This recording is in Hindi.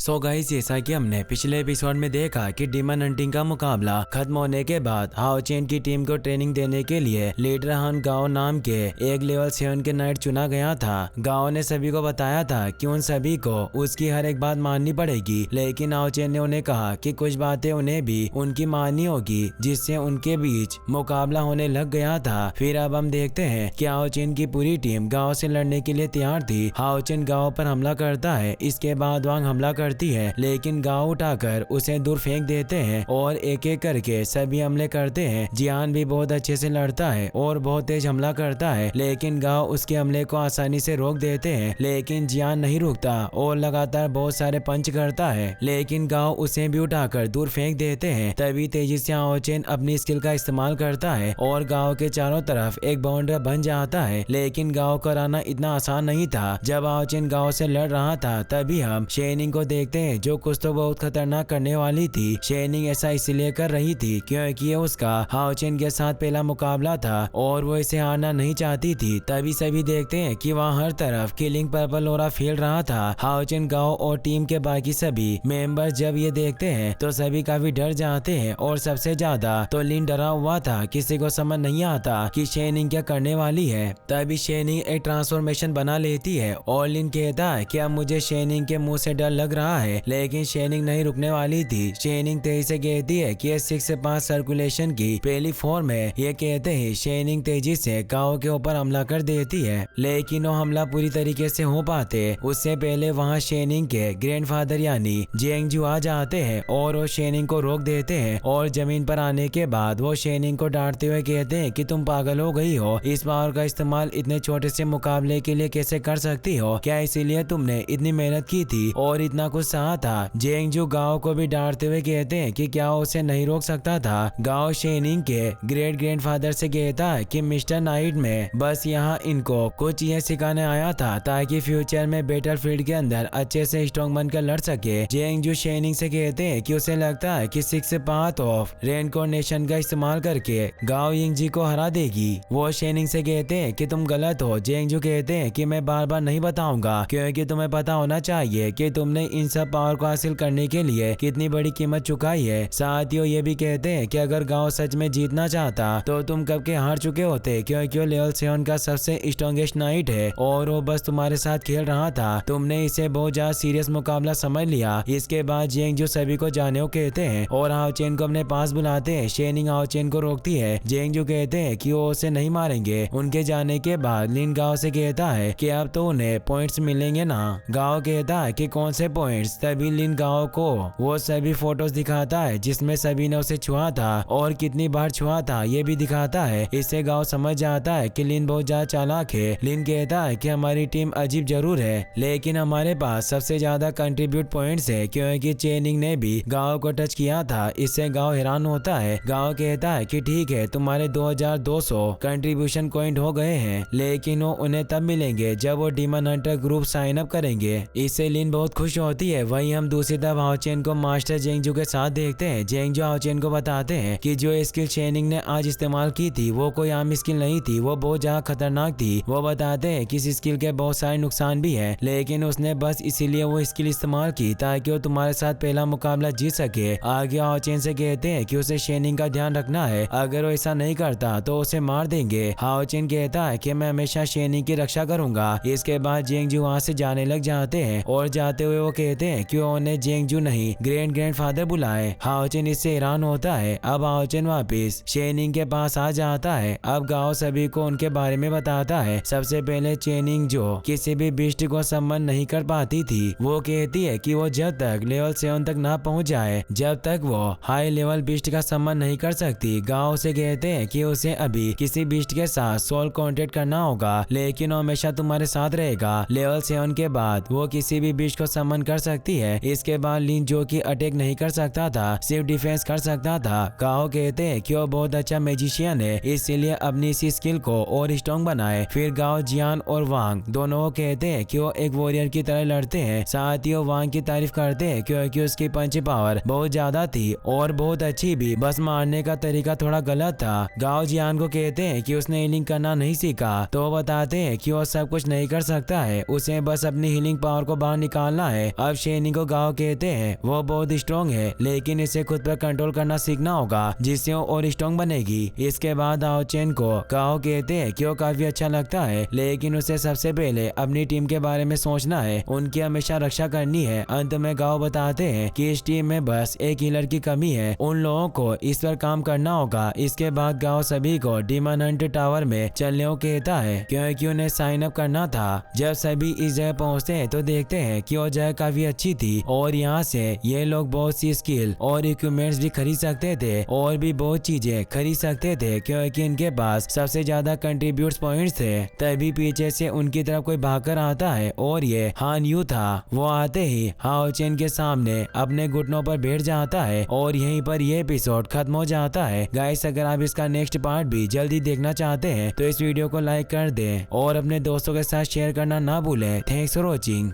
सो गाइस, जैसा कि हमने पिछले एपिसोड में देखा कि डीमन हंटिंग का मुकाबला खत्म होने के बाद हाओ चेन की टीम को ट्रेनिंग देने के लिए लीडर हान गाओ नाम के एक लेवल 7 के नाइट चुना गया था। गाओ ने सभी को बताया था कि उन सभी को उसकी हर एक बात माननी पड़ेगी, लेकिन हाओ चेन ने उन्हें कहा कि कुछ बातें उन्हें भी उनकी माननी होगी, जिससे उनके बीच मुकाबला होने लग गया था। फिर अब हम देखते हैं कि हाओ चेन की पूरी टीम गाओ से लड़ने के लिए तैयार थी। हाओ चेन गाओ पर हमला करता है, इसके बाद वांग हमला करती है, लेकिन गाओ उठाकर उसे दूर फेंक देते हैं और एक एक करके सभी हमले करते हैं। जियान भी बहुत अच्छे से लड़ता है और बहुत तेज हमला करता है, लेकिन गाओ उसके हमले को आसानी से रोक देते हैं। लेकिन जियान नहीं रुकता और लगातार बहुत सारे पंच करता है, लेकिन गाओ उसे भी उठाकर दूर फेंक देते हैं। तभी तेजी से हाओ चेन अपनी स्किल का इस्तेमाल करता है और गाओ के चारों तरफ एक बाउंड्री बन जाता है, लेकिन गाओ को हराना इतना आसान नहीं था। जब हाओ चेन गाओ से लड़ रहा था तभी हम शेनिंग को देखते हैं, जो कुछ तो बहुत खतरनाक करने वाली थी। शेनिंग ऐसा इसलिए कर रही थी क्योंकि ये उसका हाओ चेन के साथ पहला मुकाबला था और वो इसे हारना नहीं चाहती थी। तभी सभी देखते हैं कि वहाँ हर तरफ किलिंग पर्पल ओरा फैल रहा था। हाओ चेन गाओ और टीम के बाकी सभी मेंबर्स जब ये देखते हैं तो सभी काफी डर जाते हैं और सबसे ज्यादा तो लिन डरा हुआ था। किसी को समझ नहीं आता कि शेनिंग क्या करने वाली है। तभी शेनिंग एक ट्रांसफॉर्मेशन बना लेती है और लिन कहता है कि अब मुझे शेनिंग के मुंह से डर लग रहा है, लेकिन शेनिंग नहीं रुकने वाली थी। शेनिंग तेजी से कहती है कि 6 से 5 सर्कुलेशन की पहली फॉर्म है। ये कहते ही शेनिंग तेजी से गाओ के ऊपर हमला कर देती है, लेकिन वो हमला पूरी तरीके से हो पाते उससे पहले वहाँ शेनिंग के ग्रैंडफादर यानी जेंगजू आ जाते हैं और वो शेनिंग को रोक देते हैं। और जमीन पर आने के बाद वो शेनिंग को डांटते हुए कहते हैं कि तुम पागल हो गई हो, इस पावर का इस्तेमाल इतने छोटे से मुकाबले के लिए कैसे कर सकती हो? क्या इसीलिए तुमने इतनी मेहनत की थी और इतना कुछ सहा था? जेंगजू गाओ को भी डांटते हुए कहते हैं कि क्या उसे नहीं रोक सकता था। गाओ शेनिंग के ग्रेट ग्रैंडफादर से कहता है कि मिस्टर नाइट में बस यहाँ इनको कुछ ये सिखाने आया था ताकि फ्यूचर में बैटलफील्ड के अंदर अच्छे से स्ट्रॉन्ग बनकर लड़ सके। जेंगजू शेनिंग से कहते हैं कि उसे लगता है कि 6 पाथ ऑफ रेनकोर्नेशन का इस्तेमाल करके गाओ यिंगजी को हरा देगी। वो शेनिंग से कहते हैं कि तुम गलत हो। जेंगजू कहते हैं कि मैं बार बार नहीं बताऊंगा क्योंकि तुम्हें पता होना चाहिए कि तुमने इन सब पावर को हासिल करने के लिए कितनी बड़ी कीमत चुकाई है। साथ ही ये भी कहते हैं कि अगर गांव सच में जीतना चाहता तो तुम कब के हार चुके होते, क्योंकि वो लेवल 7 का सबसे स्ट्रॉन्गेस्ट नाइट है और वो बस तुम्हारे साथ खेल रहा था। तुमने इसे बहुत ज्यादा सीरियस मुकाबला समझ लिया। इसके बाद जेंगजू सभी को जाने को कहते हैं और हाओ चेन को अपने पास बुलाते हैं। शेनिंग हाओ चेन को रोकती है। जेंगजू कहते हैं कि वो उसे नहीं मारेंगे। उनके जाने के बाद लिन गाओ से कहता है कि अब तो उन्हें पॉइंट्स मिलेंगे ना। गाओ कहता है कि कौन से पॉइंट्स? तभी लिन गाओ को वो सभी फोटोज दिखाता है जिसमें सभी ने उसे छुआ था और कितनी बार छुआ था ये भी दिखाता है। इससे गाओ समझ जाता है कि लिन बहुत ज्यादा चालाक है। लिन कहता है कि हमारी टीम अजीब जरूर है, लेकिन हमारे पास सबसे ज्यादा कंट्रीब्यूट पॉइंट्स है क्योंकि चेनिंग ने भी गाओ को टच किया था। इससे गाओ हैरान होता है। गाओ कहता है कि ठीक है, तुम्हारे 2200 कंट्रीब्यूशन पॉइंट हो गए हैं, लेकिन वो उन्हें तब मिलेंगे जब वो demon hunter group sign up करेंगे। इससे लिन बहुत खुश होती है। वहीं हम दूसरी तरफ हाओ चेन को मास्टर जेंगजू के साथ देखते हैं। जेंगजू हाओ चेन को बताते हैं कि जो स्किल शेनिंग ने आज इस्तेमाल की थी वो कोई आम स्किल नहीं थी, वो बहुत ज्यादा खतरनाक थी। वो बताते हैं कि इस स्किल के बहुत सारे नुकसान भी है, लेकिन उसने बस इसीलिए वो स्किल इस्तेमाल की ताकि वो तुम्हारे साथ पहला मुकाबला जीत सके। आगे हाओ चेन से कहते हैं कि उसे शेनिंग का ध्यान रखना है, अगर वो ऐसा नहीं करता तो उसे मार देंगे। हाओ चेन कहता है कि मैं हमेशा शेनिंग की रक्षा करूंगा। इसके बाद जेंगजू वहाँ से जाने लग जाते हैं और जाते हुए वो कहते हैं कि उन्हें जेंगजू नहीं ग्रैंडफादर बुलाए। हाओ चेन इससे हैरान होता है। अब हाओ चेन वापिस शेनिंग के पास आ जाता है। अब गाओ सभी को उनके बारे में बताता है। सबसे पहले चेनिंग जो किसी भी बिस्ट को सम्मान नहीं कर पाती थी, वो कहती है कि वो जब तक लेवल 7 तक ना पहुंच जाए जब तक वो हाई लेवल बिस्ट का सम्मान नहीं कर सकती। गाओ से कहते हैं कि उसे अभी किसी बिस्ट के साथ सोल कॉन्टेक्ट करना होगा, लेकिन वो हमेशा तुम्हारे साथ रहेगा। लेवल 7 के बाद वो किसी भी बिस्ट को सम्मान कर सकती है। इसके बाद लिन जो कि अटैक नहीं कर सकता था, सिर्फ डिफेंस कर सकता था। गाओ कहते हैं कि वो बहुत अच्छा मैजिशियन है, इसलिए अपनी इसी स्किल को और स्ट्रॉन्ग बनाए। फिर गाओ जियान और वांग दोनों कहते हैं कि वो एक वॉरियर की तरह लड़ते हैं। साथ ही वो वांग की तारीफ करते हैं क्योंकि उसकी पंच पावर बहुत ज्यादा थी और बहुत अच्छी भी, बस मारने का तरीका थोड़ा गलत था। गाओ जियान को कहते हैं कि उसने हीलिंग करना नहीं सीखा, तो वो बताते हैं कि वो सब कुछ नहीं कर सकता है, उसे बस अपनी हीलिंग पावर को बाहर निकालना है। अब शेनी को गाओ कहते हैं वो बहुत स्ट्रॉन्ग है, लेकिन इसे खुद पर कंट्रोल करना सीखना होगा जिससे वो और स्ट्रॉन्ग बनेगी। इसके बाद हाओ चेन को गाओ कहते हैं कि वो काफी अच्छा लगता है, लेकिन उसे सबसे पहले अपनी टीम के बारे में सोचना है, उनकी हमेशा रक्षा करनी है। अंत में गाओ बताते हैं कि इस टीम में बस एक हीलर की कमी है, उन लोगों को इस पर काम करना होगा। इसके बाद गाओ सभी को डीमन हंट टावर में चलने को कहता है क्योंकि उन्हें साइन अप करना था। जब सभी इस जगह पहुँचते हैं तो देखते हैं कि वो जगह काफी अच्छी थी और यहाँ से ये लोग बहुत सी स्किल और इक्विपमेंट्स भी खरीद सकते थे और भी बहुत चीजें खरीद सकते थे क्योंकि इनके पास सबसे ज्यादा कंट्रीब्यूट पॉइंट्स थे। तभी पीछे से उनकी तरफ कोई भागकर आता है और ये हान यू था। वो आते ही हाओ चेन के सामने अपने घुटनों पर बैठ जाता है और यहीं पर ये एपिसोड खत्म हो जाता है। गाइस, अगर आप इसका नेक्स्ट पार्ट भी जल्दी देखना चाहते हैं तो इस वीडियो को लाइक कर दें और अपने दोस्तों के साथ शेयर करना ना भूलें। Thanks for watching.